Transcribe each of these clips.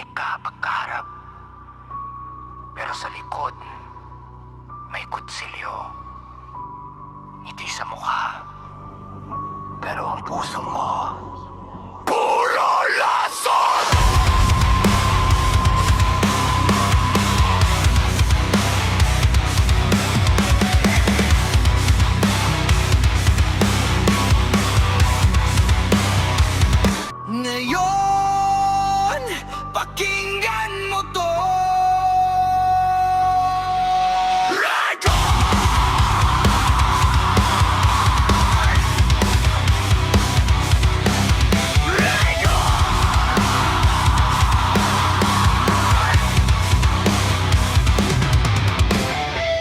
tahimik ka pagkaharap. Pero sa likod, may kutsilyo. Ngiti sa mukha. Pero ang puso mo, puro lason! Ngayon, pakinggan mo to. Ride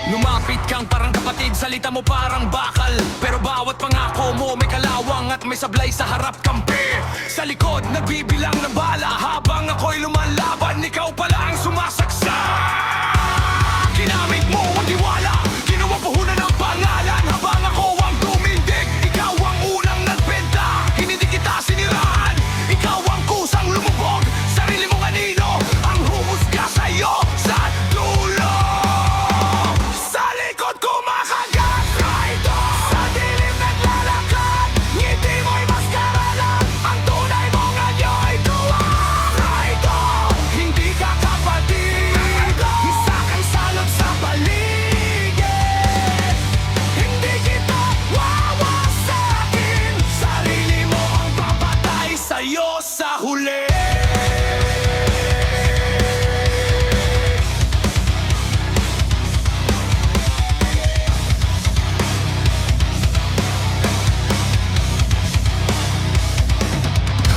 Lumapit kang parang kapatid, salita mo parang bakal. Pero bawat pangako mo may kalawang at may sablay sa harap kampi. Sa likod, nagbibilang ng bala habang ako'y lumalaban. Ikaw pala ang sumasaksak. Ginamit mo ang tiwala, ginawa puhunan ng pangalan. Habang ako ang tumindig, ikaw ang unang nagbenta. Hindi kita siniraan, ikaw ang kusang lumubog. Sarili mong anino ang humusga sa'yo sa dulo. Sa likod kumakagat, traitor. Sa dilim naglalakad, ngiti mo'y maskara lang. Ang tunay mong anyo'y tuwang traitor. Hindi ka kapatid, isa kang salot sa paligid. Hindi kita wawasakin, sarili mo ang papatay sa'yo sa huli.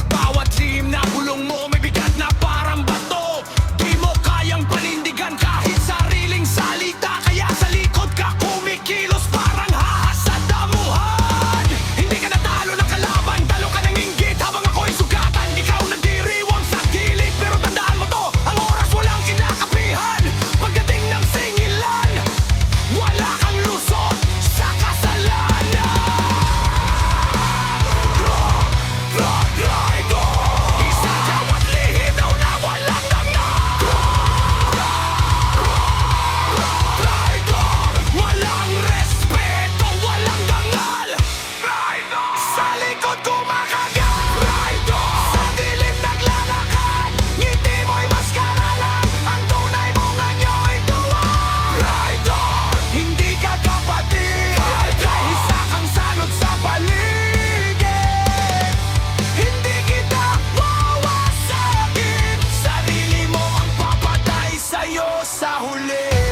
Bawat lihim na bulong mo may bigat na parang bato. Di mo kayang panindigan kahit sariling salita. Kaya sa likod ka kumikilos parang hahas sa damuhan. Hindi ka natalo ng kalaban, talo ka ng inggit habang ako'y sugatan. Ikaw nagdiriwang sa gilid, pero tandaan mo to, ang oras walang kinakapihan. Pagdating ng singilan, wala kang lusot sa kasalanan. Isa bawat lihim daw na walang dangal. Walang respeto, walang dangal. Sa likod kumakagat, sa dilim naglalakad, ngiti mo'y maskara lang. Ang tunay mong anyo'y tuwang. Hindi ka kapatid, isa kang salot sa paligid. Hindi kita wawasakin, sarili mo ang papatay sa'yo sa huli.